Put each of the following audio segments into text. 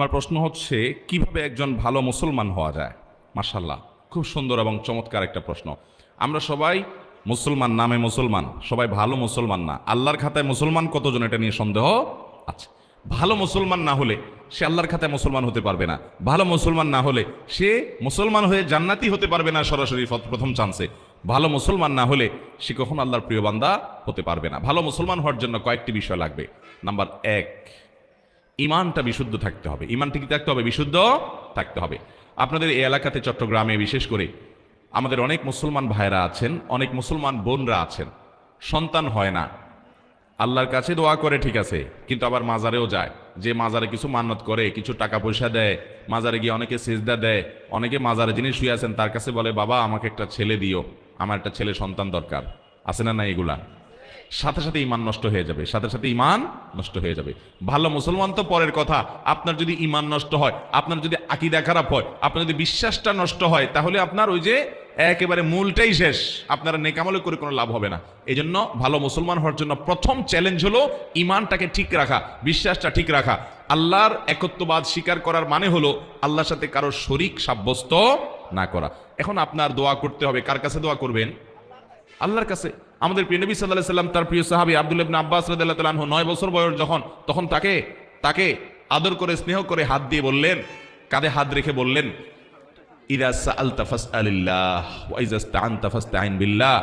আমার প্রশ্ন হচ্ছে কিভাবে একজন ভালো মুসলমান হওয়া যায়। মাশাআল্লাহ, খুব সুন্দর এবং চমৎকার একটা প্রশ্ন। আমরা সবাই মুসলমান, নামে মুসলমান, সবাই ভালো মুসলমান না। আল্লাহর খাতায় মুসলমান কতজন, এটা নিয়ে সন্দেহ আছে। ভালো মুসলমান না হলে সে আল্লাহর খাতায় মুসলমান হতে পারবে না। ভালো মুসলমান না হলে সে মুসলমান হয়ে জান্নাতি হতে পারবে না সরাসরি প্রথম চান্সে। ভালো মুসলমান না হলে সে কখনো আল্লাহর প্রিয় বান্দা হতে পারবে না। ভালো মুসলমান হওয়ার জন্য কয়েকটি বিষয় লাগবে। নাম্বার 1, ইমানটা বিশুদ্ধ থাকতে হবে। ইমানটা কি থাকতে হবে? বিশুদ্ধ থাকতে হবে। আপনাদের এই এলাকাতে চট্টগ্রামে বিশেষ করে আমাদের অনেক মুসলমান ভাইরা আছেন, অনেক মুসলমান বোনরা আছেন, সন্তান হয় না। আল্লাহর কাছে দোয়া করে ঠিক আছে, কিন্তু আবার মাজারেও যায়। যে মাজারে কিছু মান্নত করে, কিছু টাকা পয়সা দেয়, মাজারে গিয়ে অনেকে সিজদা দেয়, অনেকে মাজারে যিনি শুয়ে আছেন তার কাছে বলে, বাবা আমাকে একটা ছেলে দিও, আমার একটা ছেলে সন্তান দরকার। আছে না? না, এগুলা সাথে সাথে ইমান নষ্ট হয়ে যাবে, সাথে সাথে ইমান নষ্ট হয়ে যাবে। ভালো মুসলমান তো পরের কথা, আপনার যদি ইমান নষ্ট হয়, আপনার যদি আকীদা খারাপ হয়, আপনার যদি বিশ্বাসটা নষ্ট হয়, তাহলে আপনার ওই যে একেবারে মূলটাই শেষ, আপনারা নেকামলে করে কোনো লাভ হবে না। এই জন্য ভালো মুসলমান হওয়ার জন্য প্রথম চ্যালেঞ্জ হলো ইমানটাকে ঠিক রাখা, বিশ্বাসটা ঠিক রাখা। আল্লাহর একত্ববাদ স্বীকার করার মানে হলো আল্লাহর সাথে কারো শরীক সাব্যস্ত না করা। এখন আপনার দোয়া করতে হবে, কার কাছে দোয়া করবেন? আল্লাহর কাছে। আমাদের প্রিয় নবী সাল্লাল্লাহু আলাইহি সাল্লাম তার প্রিয় সাহাবী আব্দুল্লাহ ইবনে আব্বাস রাদিয়াল্লাহু তাআলা আনহু 9 বছর বয়স যখন, তখন তাকে আদর করে স্নেহ করে হাত দিয়ে বললেন, কাঁধে হাত রেখে বললেন, ইযা সাআলতা ফাসআলিল্লাহ ওয়া ইযা ইসতাআনতা ফাসতাইন বিল্লাহ।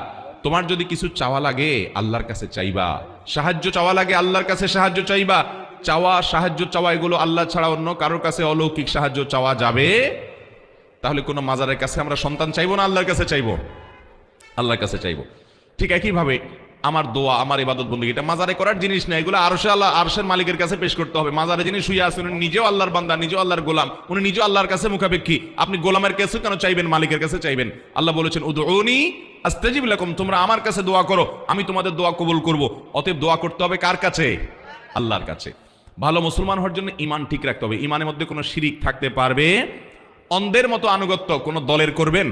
তোমার যদি কিছু চাওয়া লাগে আল্লাহর কাছে চাইবা, সাহায্য চাওয়া লাগে আল্লাহর কাছে সাহায্য চাইবা। সাহায্য চাওয়া এগুলো আল্লাহ ছাড়া অন্য কারোর কাছে অলৌকিক সাহায্য চাওয়া যাবে? তাহলে কোনো মাজারের কাছে আমরা সন্তান চাইবো না, আল্লাহর কাছে চাইবো? আল্লাহর কাছে চাইবো। ঠিক একইভাবে আমার দোয়া, আমার ইবাদত বন্দেগী, এটা মাজারে করার জিনিস না, এগুলো আরশের মালিকের কাছে পেশ করতে হবে। মাজারে যিনি শুয়ে আছেন উনি নিজেও আল্লাহর বান্দা, নিজেও আল্লাহর গোলাম, উনি নিজেও আল্লাহর কাছে মুখাপেক্ষী। আপনি গোলামের কাছে কেন চাইবেন, মালিকের কাছে চাইবেন। আল্লাহ বলেছেন, উদউনি আস্তাজিব লাকুম, তোমরা আমার কাছে দোয়া করো, আমি তোমাদের দোয়া কবুল করব। অতএব দোয়া করতে হবে কার কাছে? আল্লাহর কাছে। ভালো মুসলমান হওয়ার জন্য ইমান ঠিক রাখতে হবে। ইমানের মধ্যে কোনো শিরিক থাকতে পারবে? অন্ধের মতো আনুগত্য কোন দলের করবেন,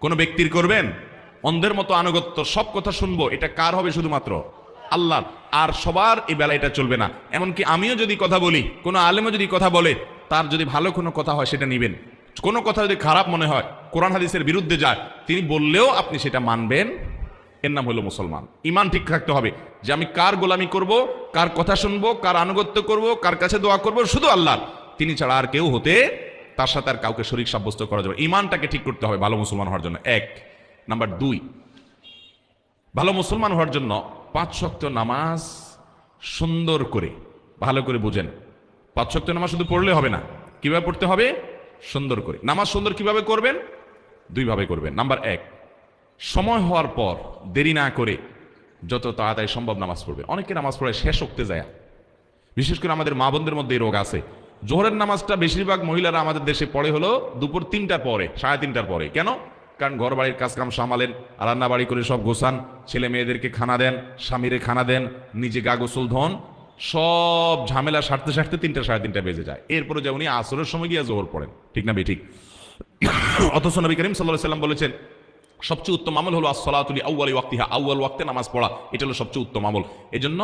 কোন ব্যক্তির করবেন? অন্ধের মতো আনুগত্য, সব কথা শুনবো, এটা কার হবে? শুধুমাত্র আল্লাহ। আর সবার এই বেলা এটা চলবে না। এমনকি আমিও যদি কথা বলি, কোনো আলেমও যদি কথা বলে, তার যদি ভালো কোনো কথা হয় সেটা নিবেন। কোনো কথা যদি খারাপ মনে হয়, কোরআন হাদিসের বিরুদ্ধে যায়, তিনি বললেও আপনি সেটা মানবেন। এর নাম হলো মুসলমান। ইমান ঠিক থাকতে হবে যে আমি কার গোলামি করব, কার কথা শুনবো, কার আনুগত্য করব, কার কাছে দোয়া করব, শুধু আল্লাহ, তিনি ছাড়া আর কেউ হতে, তার সাথে আর কাউকে শরীক সাব্যস্ত করা যাবে। ইমানটাকে ঠিক করতে হবে ভালো মুসলমান হওয়ার জন্য। 1 নাম্বার 2, ভালো মুসলমান হওয়ার জন্য 5 ওয়াক্ত নামাজ সুন্দর করে, ভালো করে বুঝেন। 5 ওয়াক্ত নামাজ শুধু পড়লে হবে না, কিভাবে পড়তে হবে? সুন্দর করে। নামাজ সুন্দর কিভাবে করবেন? 2 ভাবে করবেন। নাম্বার 1, সময় হওয়ার পর দেরি না করে যত তাড়াতাড়ি সম্ভব নামাজ পড়বে। অনেকে নামাজ পড়ে শেষ উঠতে যায়, বিশেষ করে আমাদের মা বোনদের মধ্যে এই রোগ আছে। জোহরের নামাজটা বেশিরভাগ মহিলারা আমাদের দেশে পড়ে হলো দুপুর 3টার পরে, 3:30টার পরে। কেন? কারণ ঘর বাড়ির কাজকাম সামালেন, রান্না বাড়ি করে সব গোছান, ছেলে মেয়েদেরকে খানা দেন, স্বামীরে খানা দেন, নিজে গা গোসল ধন, সব ঝামেলা সারতে সারতে 3টা 3:30 বেজে যায়। এরপরে যে উনি আসরের সময় গিয়ে জোহর পড়েন, ঠিক না বেঠিক? অথচ নবী করিম সাল্লাল্লাহু আলাইহি সাল্লাম বলেছেন, সবচেয়ে উত্তম আমল হলো আসসালাতু লিআউয়ালি ওয়াক্তিহা, আউয়াল ওয়াক্তে নামাজ পড়া, এটা হলো সবচেয়ে উত্তম আমল। এজন্য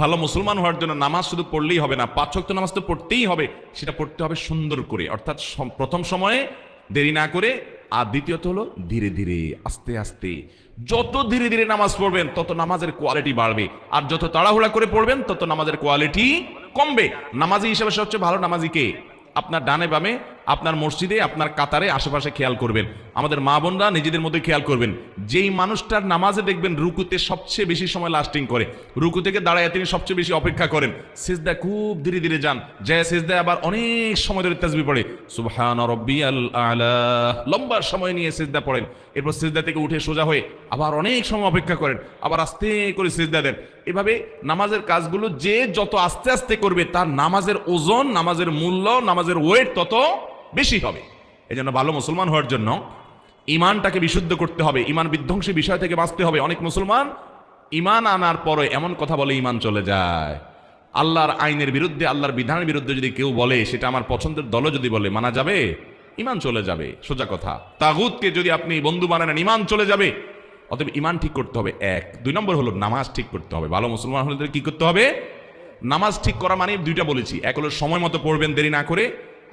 ভালো মুসলমান হওয়ার জন্য নামাজ শুধু পড়লেই হবে না, 5 ওয়াক্ত নামাজ তো পড়তেই হবে। সেটা পড়তে হবে সুন্দর করে, অর্থাৎ প্রথম সময়ে দেরি না করে, আর দ্বিতীয়ত হলো ধীরে ধীরে, আস্তে আস্তে। যত ধীরে ধীরে নামাজ পড়বেন তত নামাজের কোয়ালিটি বাড়বে, আর যত তাড়াহুড়া করে পড়বেন তত নামাজের কোয়ালিটি কমবে। নামাজি হিসেবে সবচেয়ে ভালো নামাজি কে? আপনার ডানে বামে, আপনার মসজিদে, আপনার কাতারে, আশেপাশে খেয়াল করবেন। আমাদের মা বোনরা নিজেদের মধ্যে খেয়াল করবেন, যেই মানুষটার নামাজে দেখবেন রুকুতে সবচেয়ে বেশি সময় লাস্টিং করে, রুকু থেকে দাঁড়ায় তিনি সবচেয়ে বেশি অপেক্ষা করেন, সিজদায় খুব ধীরে ধীরে যান, যে সিজদায় আবার অনেক সময় ধরে তাসবিহ পড়ে, সুবহান রাব্বিয়াল আলা, লম্বা সময় নিয়ে সিজদা পড়েন, এরপর সিজদা থেকে উঠে সোজা হয়ে আবার অনেক সময় অপেক্ষা করেন, আবার আস্তে করে সিজদা দেন। এভাবে নামাজের কাজগুলো যে যত আস্তে আস্তে করবে, তার নামাজের ওজন, নামাজের মূল্য, নামাজের ওয়েট তত বেশি হবে। এই জন্য ভালো মুসলমান হওয়ার জন্য ইমানটাকে বিশুদ্ধ করতে হবে, ইমান বিধ্বংসী বিষয় থেকে বাঁচতে হবে। অনেক মুসলমান ইমান আনার পরে এমন কথা বলে ইমান চলে যায়। আল্লাহর আইনের বিরুদ্ধে, আল্লাহর বিধানের বিরুদ্ধে যদি কেউ বলে, সেটা আমার পছন্দের দলও যদি বলে, মানা যাবে? ইমান চলে যাবে, সোজা কথা। তাগুতকে যদি আপনি বন্ধু বানান, ইমান চলে যাবে। অতএব ইমান ঠিক করতে হবে 1। 2 নম্বর হলো নামাজ ঠিক করতে হবে। ভালো মুসলমান হলে কি করতে হবে? নামাজ ঠিক করা মানে দুইটা বলেছি, এক হলো সময় মতো পড়বেন দেরি না করে,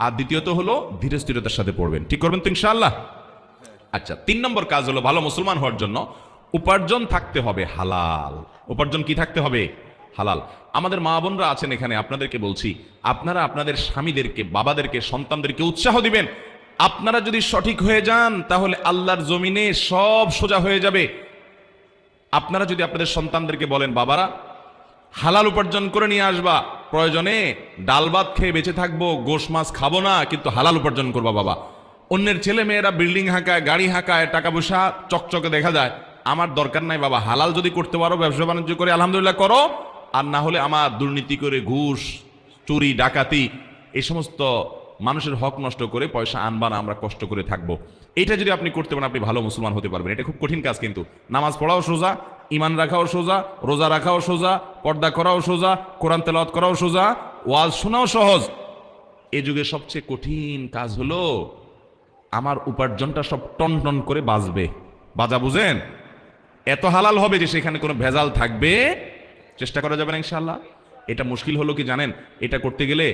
আর দ্বিতীয়ত হলো ধীরে স্থিরতার সাথে পড়বেন। ঠিক করবেন তো ইনশাআল্লাহ? আচ্ছা, 3 নম্বর কাজ হলো ভালো মুসলমান হওয়ার জন্য উপার্জন থাকতে হবে হালাল। উপার্জন কি থাকতে হবে? হালাল। আমাদের মা বোনরা আছেন এখানে, আপনাদেরকে বলছি, আপনারা আপনাদের স্বামীদেরকে, বাবাদেরকে, সন্তানদেরকে উৎসাহ দিবেন। আপনারা যদি সঠিক হয়ে যান তাহলে আল্লাহর জমিনে সব সোজা হয়ে যাবে। আপনারা যদি আপনাদের সন্তানদেরকে বলেন, বাবারা হালাল উপার্জন করে নিয়ে আসবা, প্রয়োজনে ডাল ভাত খেয়ে বেঁচে থাকবো, গোশ মাছ খাবো না, কিন্তু হালাল উপার্জন করবা বাবা। অন্যের ছেলে মেয়েরা বিল্ডিং হাঁকায়, গাড়ি হাঁকায়, টাকা পয়সা চকচকে দেখা যায়, আমার দরকার নাই বাবা, হালাল যদি করতে পারো, ব্যবসা বাণিজ্য করে আলহামদুলিল্লাহ করো, আর না হলে আমার দুর্নীতি করে ঘুষ, চুরি, ডাকাতি, এই সমস্ত মানুষের হক নষ্ট করে পয়সা আনবা না, আমরা কষ্ট করে থাকবো। এটা যদি আপনি করতে পারেন, আপনি ভালো মুসলমান হতে পারবেন। এটা খুব কঠিন কাজ, কিন্তু নামাজ পড়াও সোজা, ইমান রাখাও সোজা, রোজা রাখাও সোজা, পর্দা করাও সোজা, কোরআন তেলাওয়াত করাও সোজা, ওয়াজ শোনাও সহজ। এ যুগে সবচেয়ে কঠিন কাজ হলো আমার উপার্জনটা সব টন টন করে বাজবে। বাজা বুঝেন? এত হালাল হবে যে সেখানে কোনো ভেজাল থাকবে, চেষ্টা করা যাবে না ইনশাআল্লাহ। এটা মুশকিল হলো কি জানেন? এটা করতে গেলে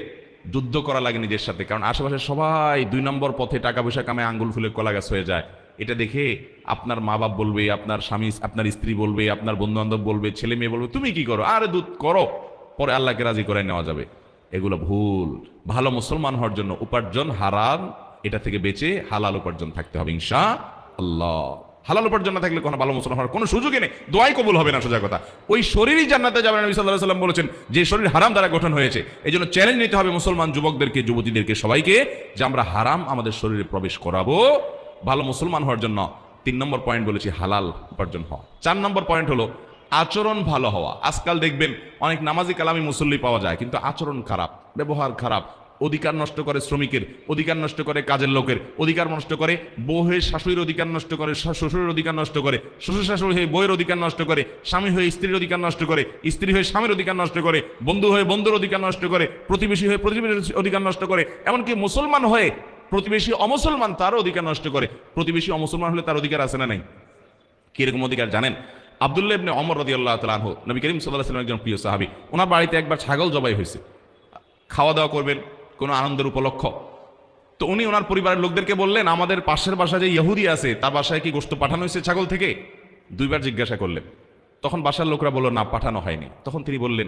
যুদ্ধ করা লাগে নিজের সাথে, কারণ আশেপাশে সবাই 2 নম্বর পথে টাকা পয়সা কামায় আঙ্গুল ফুলে কলা গাছ হয়ে যায়। এটা দেখে আপনার মা বাপ বলবে, আপনার স্বামী, আপনার স্ত্রী বলবে, আপনার বন্ধু বান্ধব বলবে, ছেলে মেয়ে বলবে, তুমি কি করো? আরে দুধ করো, পরে আল্লাহকে রাজি করে নেওয়া যাবে। এগুলো ভুল। ভালো মুসলমান হওয়ার জন্য উপার্জন হারাম, এটা থেকে বেঁচে হালাল উপার্জন থাকতে হবে ইনশাআল্লাহ। হালাল উপার্জন না থাকলে কোনো ভালো মুসলমান হওয়ার কোনো সুযোগই নেই, দোয়াই কবুল হবে না, সোজা কথা। ওই শরীরই জান্নাতে যাবে, নবী সাল্লাল্লাহু আলাইহি ওয়াসাল্লাম বলেছেন, যে শরীর হারাম দ্বারা গঠন হয়েছে। এই জন্য চ্যালেঞ্জ নিতে হবে মুসলমান যুবকদেরকে, যুবতীদেরকে, সবাইকে, যে আমরা হারাম আমাদের শরীরে প্রবেশ করাবো। ভালো মুসলমান হওয়ার জন্য 3 নম্বর পয়েন্ট বলেছি হালাল উপার্জন হওয়া। 4 নম্বর পয়েন্ট হলো আচরণ ভালো হওয়া। আজকাল দেখবেন অনেক নামাজি কালামি মুসল্লি পাওয়া যায়, কিন্তু আচরণ খারাপ, ব্যবহার খারাপ, অধিকার নষ্ট করে শ্রমিকের, অধিকার নষ্ট করে কাজের লোকের, অধিকার নষ্ট করে বউয়ের শাশুড়ির অধিকার নষ্ট করে, শ্বশুরের অধিকার নষ্ট করে, শ্বশুর শাশুড়ি হয়ে বউয়ের অধিকার নষ্ট করে, স্বামী হয়ে স্ত্রীর অধিকার নষ্ট করে, স্ত্রী হয়ে স্বামীর অধিকার নষ্ট করে, বন্ধু হয়ে বন্ধুর অধিকার নষ্ট করে, প্রতিবেশী হয়ে প্রতিবেশীর অধিকার নষ্ট করে, এমনকি মুসলমান হয়ে প্রতিবেশী অমুসলমান তারও অধিকার নষ্ট করে। প্রতিবেশী অমুসলমান হলে তার অধিকার আছে না নাই? কিরকম অধিকার জানেন? আব্দুল্লাহ ইবনে ওমর রাদিয়াল্লাহু তাআলা আনহু, নবী করিম সাল্লাল্লাহু আলাইহি ওয়াসাল্লাম একজন প্রিয় সাহাবী, ওনার বাড়িতে একবার ছাগল জবাই হয়েছে। খাওয়া দাওয়া করবেন কোনো আনন্দের উপলক্ষ, তো উনি ওনার পরিবারের লোকদেরকে বললেন, আমাদের পাশের বাসায় যে ইহুদি আছে তার বাসায় কি গোশত পাঠানো হয়েছে ছাগল থেকে? 2 বার জিজ্ঞাসা করলেন। তখন বাসার লোকরা বলল, না, পাঠানো হয়নি। তখন তিনি বললেন,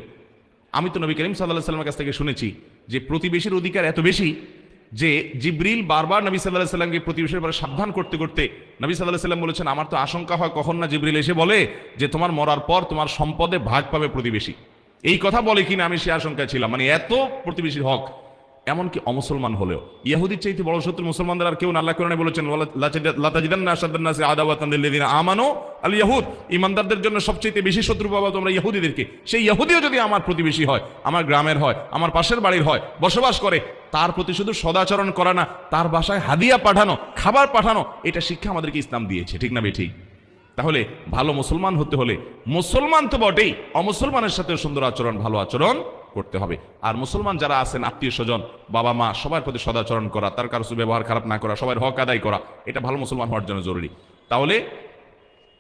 আমি তো নবী করিম সাল্লাল্লাহু আলাইহি ওয়াসাল্লামের কাছ থেকে শুনেছি যে প্রতিবেশীর অধিকার এত বেশি যে জিবরিল বারবার নবী সাল্লাল্লাহু আলাইহি ওয়াসাল্লামকে প্রতিবেশীর ব্যাপারে সাবধান করতে করতে নবী সাল্লাল্লাহু আলাইহি ওয়াসাল্লাম বলেছেন, আমার তো আশঙ্কা হয় কখন না জিবরিল এসে বলে যে তোমার মরার পর তোমার সম্পদে ভাগ পাবে প্রতিবেশী। এই কথা বলে কিনা আমি সে আশঙ্কায় ছিলাম। মানে এত প্রতিবেশীর হক। এমনকি অমুসলমান হলেও ইহুদির চাইতে বড় শত্রু মুসলমানদের আর কেউ না। আল্লাহ কোরআনে বলেছেন, লাতাজিদান্না আশাদ্দান নাসি আদাওয়াতান লিল্লাযিনা আমানু আল ইয়াহুদ, ঈমানদারদের জন্য সবচেয়ে বেশি শত্রু পাবা তোমরা ইহুদিদেরকে। সেই ইহুদিও যদি আমার প্রতিবেশী হয়, আমার গ্রামের হয়, আমার পাশের বাড়ির হয়, বসবাস করে, তার প্রতি শুধু সদাচরণ করা না, তার বাসায় হাদিয়া পাঠানো, খাবার পাঠানো, এটা শিক্ষা আমাদেরকে ইসলাম দিয়েছে। ঠিক না বেঠিক? তাহলে ভালো মুসলমান হতে হলে মুসলমান তো বটেই, অমুসলমানের সাথে সুন্দর আচরণ, ভালো আচরণ করতে হবে। আর মুসলমান যারা আছেন, আত্মীয় স্বজন, বাবা মা, সবার প্রতি সদাচরণ করা, তার কারো ব্যবহার খারাপ না করা, সবার হক আদায় করা, এটা ভালো মুসলমান হওয়ার জন্য জরুরি। তাহলে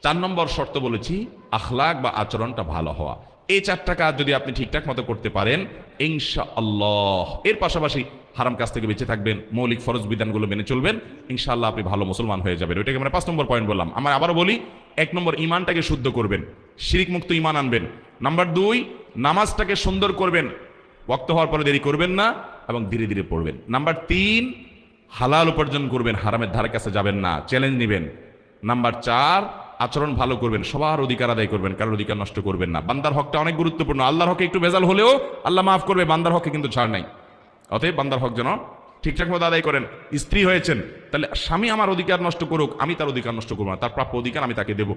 4 নম্বর শর্ত বলেছি আখলাক বা আচরণটা ভালো হওয়া। এই 4টা কাজ যদি আপনি ঠিকঠাক মতো করতে পারেন ইনশাআল্লাহ, এর পাশাপাশি হারাম কাজ থেকে বেঁচে থাকবেন, মৌলিক ফরজ বিধানগুলো মেনে চলবেন, ইনশাআল্লাহ আপনি ভালো মুসলমান হয়ে যাবেন। ওইটাকে আমরা 5 নম্বর পয়েন্ট বললাম। আমরা আবারও বলি, 1 নম্বর ইমানটাকে শুদ্ধ করবেন, শিরিক মুক্ত ইমান আনবেন। নাম্বার 2, নামাজটাকে সুন্দর করবেন, ওয়াক্ত হওয়ার পরে দেরি করবেন না এবং ধীরে ধীরে পড়বেন। নাম্বার 3, হালাল উপার্জন করবেন, হারামের ধারে কাছে যাবেন না, চ্যালেঞ্জ নেবেন। নাম্বার 4, আচরণ ভালো করবেন, সবার অধিকার আদায় করবেন, কারোর অধিকার নষ্ট করবেন না। বান্দার হকটা অনেক গুরুত্বপূর্ণ। আল্লাহর হকে একটু ভেজাল হলেও আল্লাহ মাফ করবে, বান্দার হকে কিন্তু ছাড় নাই। অতএব বান্দার হক যেন ঠিকঠাক মতো আদায় করেন। স্ত্রী হয়েছেন, তাহলে স্বামী আমার অধিকার নষ্ট করুক, আমি তার অধিকার নষ্ট করবো না, তার প্রাপ্য অধিকার আমি তাকে দেবো।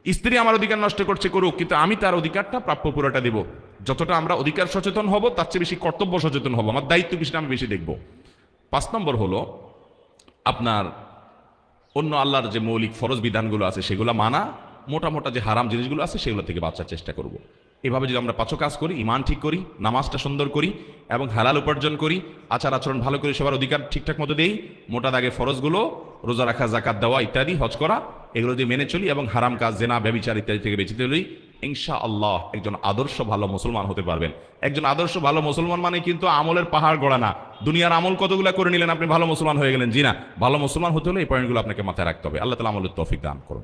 স্ত্রী আমার অধিকার নষ্ট করছে, করুক, কিন্তু আমি তার অধিকারটা প্রাপ্য পুরোটা দেবো। যতটা আমরা অধিকার সচেতন হব, তার চেয়ে বেশি কর্তব্য সচেতন হব, আমার দায়িত্ব কিছুটা আমি বেশি দেখব। 5 নম্বর হলো আপনার অন্য আল্লাহর যে মৌলিক ফরজ বিধানগুলো আছে সেগুলো মানা, মোটা মোটা যে হারাম জিনিসগুলো আছে সেগুলো থেকে বাঁচার চেষ্টা করব। এভাবে যদি আমরা 5 কাজ করি, ইমান ঠিক করি, নামাজটা সুন্দর করি এবং হালাল উপার্জন করি, আচার আচরণ ভালো করি, সবার অধিকার ঠিকঠাক মতো দেই, মোটা দাগে ফরজগুলো, রোজা রাখা, যাকাত দেওয়া ইত্যাদি, হজ করা, এগুলো যদি মেনে চলি এবং হারাম কাজ, জেনা, ব্যভিচার ইত্যাদি থেকে বেঁচে চলি, ইনশাআল্লাহ একজন আদর্শ ভালো মুসলমান হতে পারবেন। একজন আদর্শ ভালো মুসলমান মানে কিন্তু আমলের পাহাড় গড়া না, দুনিয়ার আমল কতগুলো করে নিলেন আপনি ভালো মুসলমান হয়ে গেলেন, জি না। ভালো মুসলমান হতে হলে এই পয়েন্টগুলো আপনাকে মাথায় রাখতে হবে। আল্লাহ তাআলা আমলের তৌফিক দান করুন।